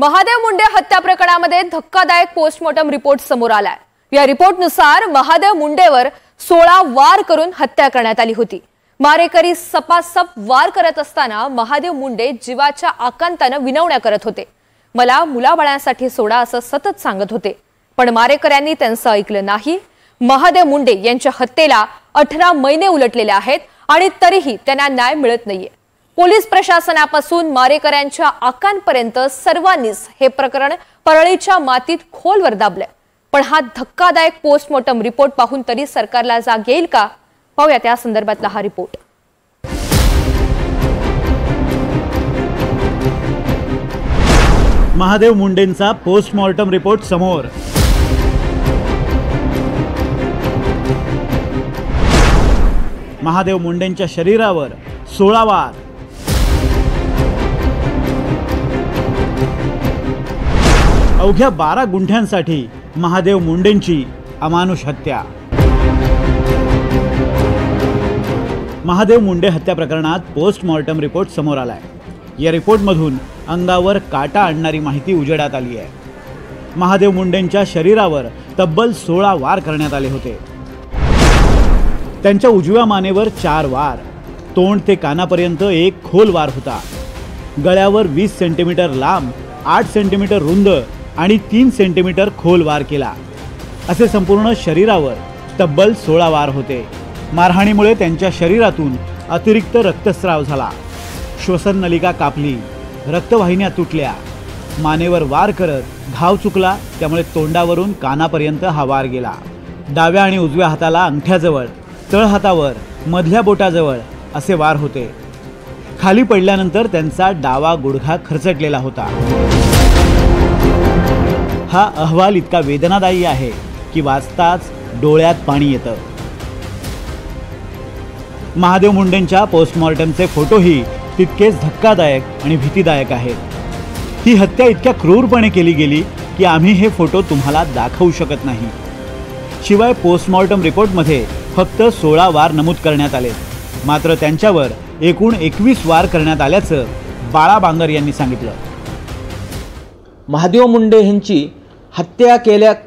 महादेव मुंडे हत्या प्रकरणामध्ये धक्कादायक पोस्टमॉर्टम रिपोर्ट समोर आलाय। या रिपोर्टनुसार महादेव मुंडेवर 16 वार करून हत्या करण्यात आली होती। मारेकरी सपासप वार करत असताना महादेव मुंडे जीवाच्या आकांताने विनवण्या करत होते। मला मुलाबाळांसाठी सोडा असं सतत सांगत होते, पण मारेकऱ्यांनी त्यांचं ऐकलं नाही। महादेव मुंडे यांच्या हत्येला 18 महिने उलटलेले आहेत आणि तरीही त्यांना न्याय मिळत नाहीये। पोलीस प्रशासनापासून मारेकऱ्यांच्या आकांपर्यंत सर्वांनीच हे प्रकरण परळीच्या मातीत खोलवर दाबलंय। पण हा धक्कादायक पोस्टमॉर्टम रिपोर्ट पाहून तरी सरकारला जाग येईल का? पाहूया त्या संदर्भातला हा रिपोर्ट। महादेव मुंडेंचा पोस्टमॉर्टम रिपोर्ट समोर। महादेव मुंडेंच्या शरीरावर 16 वार। अवघ्या 12 गुंठ्यांसाठी महादेव मुंडेंची अमानुष हत्या। महादेव मुंडे हत्या प्रकरणात पोस्टमॉर्टम रिपोर्ट समोर आलाय। या रिपोर्टमधून अंगावर काटा आणणारी माहिती उजेडात आली आहे। महादेव मुंडेंच्या शरीरावर तब्बल 16 वार करण्यात आले होते। त्यांच्या उजव्या मानेवर 4 वार, तोंड ते कानापर्यंत एक खोल वार होता। गळ्यावर 20 सेंटीमीटर लांब, 8 सेंटीमीटर रुंद आणि 3 सेंटीमीटर खोल वार केला। असे संपूर्ण शरीरावर तब्बल 16 वार होते। मारहाणीमुळे त्यांच्या शरीरातून अतिरिक्त रक्तस्राव झाला। श्वसन नलिका कापली, रक्तवाहिन्या तुटल्या। मानेवर वार करत घाव चुकला, त्यामुळे तोंडावरून कानापर्यंत हा वार गेला। डाव्या आणि उजव्या हाताला अंगठ्याजवळ, तळहातावर, मधल्या बोटाजवळ असे वार होते। खाली पडल्यानंतर त्यांचा डावा गुडघा खरचटलेला होता। हा अहवाल इतका वेदनादायी आहे की वाचताच डोळ्यात पाणी येतं। महादेव मुंडेंच्या पोस्टमॉर्टमचे फोटोही तितकेच धक्कादायक आणि भीतीदायक आहेत। ही हत्या इतक्या क्रूरपणे केली गेली की आम्ही हे फोटो तुम्हाला दाखवू शकत नाही। शिवाय पोस्टमॉर्टम रिपोर्टमध्ये फक्त 16 वार नमूद करण्यात आले, मात्र त्यांच्यावर एकूण 21 वार करण्यात आल्याचं बाळा बांगर यांनी सांगितलं। महादेव मुंडे यांची हत्या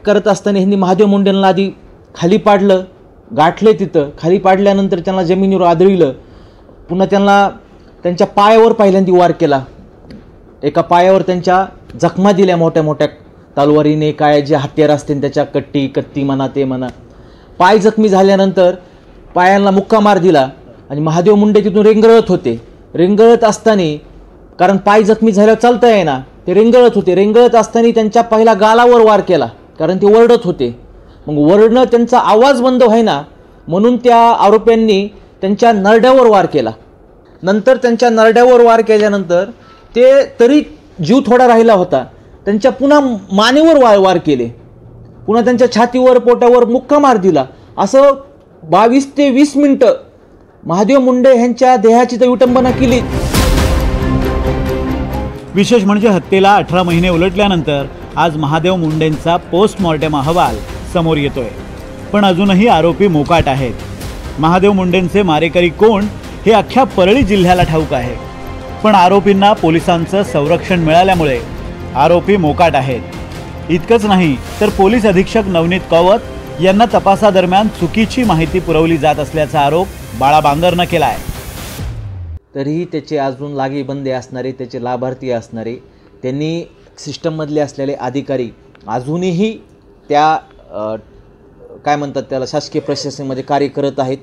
करत असताना ह्यांनी महादेव मुंडेंना आधी खाली पाडलं, गाठले। तिथं खाली पाडल्यानंतर त्यांना जमिनीवर आदळलं। पुन्हा त्यांना त्यांच्या पायावर पहिल्यांदा वार केला। एका पायावर त्यांच्या जखमा दिल्या मोठ्या मोठ्या तलवारीने, काय जे हत्यार असते त्याच्या कत्ती म्हणा ते म्हणा। पाय जखमी झाल्यानंतर पायांना मुक्का मार दिला आणि महादेव मुंडे तिथून रेंगळत होते। रेंगळत असताना, कारण पाय जखमी झाल्यावर चालता येईना, ते रेंगळत होते। रेंगळत असताना त्यांच्या पहिला गालावर वार केला, कारण ते ओरडत होते। मग ओरडणं, त्यांचा आवाज बंद व्हायना म्हणून त्या आरोपींनी त्यांच्या नरड्यावर वार केला। नंतर त्यांच्या नरड्यावर वार केल्यानंतर ते तरी जीव थोडा राहिला होता, त्यांच्या पुन्हा मानेवर वार केले। पुन्हा त्यांच्या छातीवर, पोटावर मुक्का मार दिला। असं 22 ते 20 मिनिटं महादेव मुंडे यांच्या देहाची तर विटंबना केली। विशेष म्हणजे हत्येला 18 महिने उलटल्यानंतर आज महादेव मुंडेंचा पोस्टमॉर्टम अहवाल समोर येतोय, पण अजूनही आरोपी मोकाट आहेत। महादेव मुंडेंचे मारेकरी कोण हे अख्ख्या परळी जिल्ह्याला ठाऊक आहे, पण आरोपींना पोलिसांचं संरक्षण मिळाल्यामुळे आरोपी मोकाट आहेत। इतकंच नाही तर पोलीस अधीक्षक नवनीत कौवत यांना तपासादरम्यान चुकीची माहिती पुरवली जात असल्याचा आरोप बाळा बांगरनं केलाय। तरीही त्याचे अजून लागेबंदे असणारे, त्याचे लाभार्थी असणारे, त्यांनी सिस्टममधले असलेले अधिकारी अजूनही त्या काय म्हणतात त्याला, शासकीय प्रशासनामध्ये कार्य करत आहेत,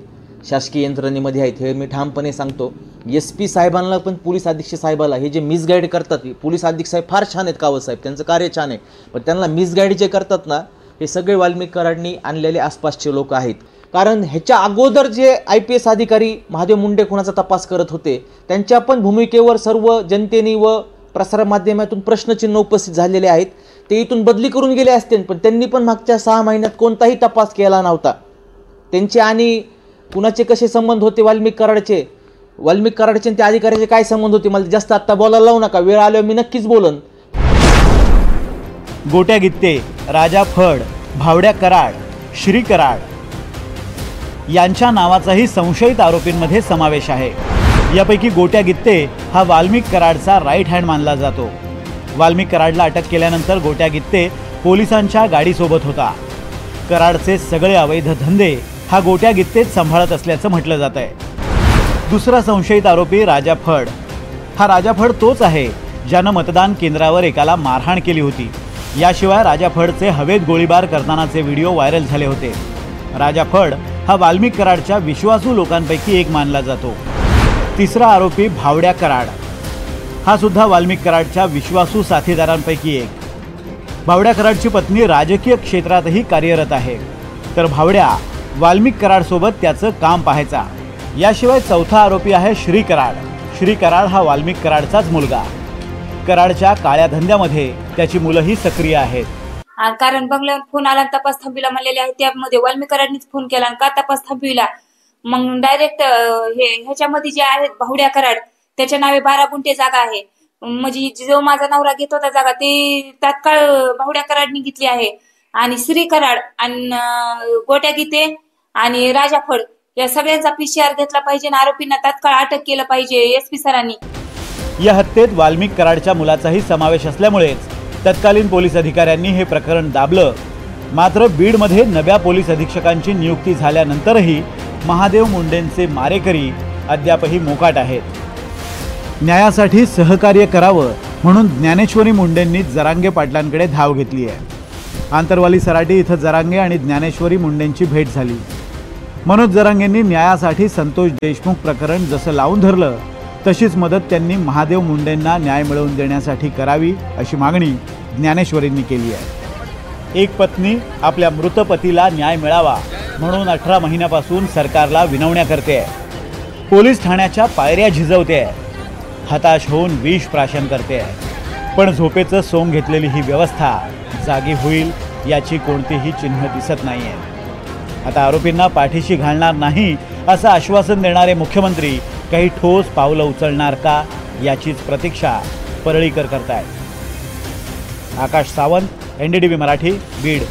शासकीय यंत्रणेमध्ये आहेत। हे मी ठामपणे सांगतो। SP साहेबांना पण, पोलीस अधीक्षक साहेबाला हे जे मिसगाईड करतात, पोलीस अधीक्षक साहेब फार छान आहेत, कावत साहेब त्यांचं कार्य छान आहे, पण त्यांना मिसगाईड जे करतात ना, हे सगळे वाल्मिक कराडनी आणलेले आसपासचे लोक आहेत। कारण ह्याच्या अगोदर जे IPS अधिकारी महादेव मुंडे खुनाचा तपास करत होते, त्यांच्या पण भूमिकेवर सर्व जनतेने व प्रसारमाध्यमातून प्रश्नचिन्ह उपस्थित झालेले आहेत। ते इथून बदली करून गेले असते, पण त्यांनी पण मागच्या 6 महिन्यात कोणताही तपास केला नव्हता। त्यांचे आणि कुणाचे कसे संबंध होते, वाल्मिक कराडचे आणि त्या अधिकाऱ्याचे काय संबंध होते, मला जास्त आत्ता बोलायला लावू नका, वेळ आल्यावर मी नक्कीच बोलन। गोट्या गित्ते, राजा फड, भावड्या कराड, श्री कराड यांच्या नावाचाही संशयित आरोपींमध्ये समावेश आहे। यापैकी गोट्या गित्ते हा वाल्मिक कराडचा राईट हँड मानला जातो। वाल्मिक कराडला अटक केल्यानंतर गोट्या गित्ते पोलिसांच्या गाडीसोबत होता. कराडचे सगळे अवैध धंदे हा गोट्या गित्तेच सांभाळत असल्याचं म्हटलं जात आहे. दुसरा संशयित आरोपी राजा फड. हा राजा फड तोच आहे ज्यानं मतदान केंद्रावर एकाला मारहाण केली होती. याशिवाय राजा फडचे हवेत गोळीबार करतानाचे व्हिडिओ व्हायरल झाले होते. राजा फड हा वाल्मिक कराडच्या विश्वासू लोकांपैकी एक मानला जातो. तिसरा आरोपी भावड्या कराड. हा सुद्धा वाल्मिक कराडच्या विश्वासू साथीदारांपैकी एक. भावड्या कराडची पत्नी राजकीय क्षेत्रातही कार्यरत आहे. तर भावड्या वाल्मिक कराडसोबत त्याचं काम पाहायचा. याशिवाय चौथा आरोपी आहे श्री कराड. श्री कराड हा वाल्मिक कराडचाच मुलगा. कराडच्या काळ्या धंद्यामध्ये त्याची मुलंही सक्रिय आहेत. कारण बंगल्यावर फोन आला तपास थांबविला म्हणलेले आहे. त्यामध्ये वाल्मिक कराडनीच फोन केला का तपास थांबविला. मग डायरेक्ट ह्याच्यामध्ये जे आहेत भावड्या कराड त्याच्या नावे 12 गुंठे जागा आहे. म्हणजे जो माझा नवरा घेत होता जागा ते तात्काळ भावड्या कराडनी घेतली आहे. आणि श्री कराड आणि गोट्या गीते आणि राजा फड या सगळ्यांचा PCR घेतला पाहिजे आणि आरोपींना तात्काळ अटक केलं पाहिजे SP सरांनी. या हत्येत वाल्मिक कराडच्या मुलाचाही समावेश असल्यामुळेच तत्कालीन पोलीस अधिकाऱ्यांनी हे प्रकरण दाबलं. मात्र बीडमध्ये नव्या पोलीस अधीक्षकांची नियुक्ती झाल्यानंतरही महादेव मुंडेंचे मारेकरी अद्यापही मोकाट आहेत. न्यायासाठी सहकार्य करावं म्हणून ज्ञानेश्वरी मुंडेंनी जरांगे पाटलांकडे धाव घेतली आहे. आंतरवाली सराटी इथं जरांगे आणि ज्ञानेश्वरी मुंडेंची भेट झाली. मनोज जरांगेंनी न्यायासाठी संतोष देशमुख प्रकरण जसं लावून धरलं तशीच मदत त्यांनी महादेव मुंडेंना न्याय मिळवून देण्यासाठी करावी अशी मागणी ज्ञानेश्वरींनी केली आहे. एक पत्नी आपल्या मृत पतीला न्याय मिळावा म्हणून 18 महिन्यापासून सरकारला विनवण्या करते. पोलीस ठाण्याच्या पायऱ्या झिजवते. हताश होऊन विष प्राशन करते. पण झोपेचं सोंग घेतलेली ही व्यवस्था जागी होईल याची कोणतीही चिन्ह दिसत नाहीये. आता आरोपींना पाठीशी घालणार नाही असं आश्वासन देणारे मुख्यमंत्री काही ठोस पावलं उचलणार का याचीच प्रतीक्षा परळीकर करतायत. आकाश सावंत, NDTV मराठी, बीड.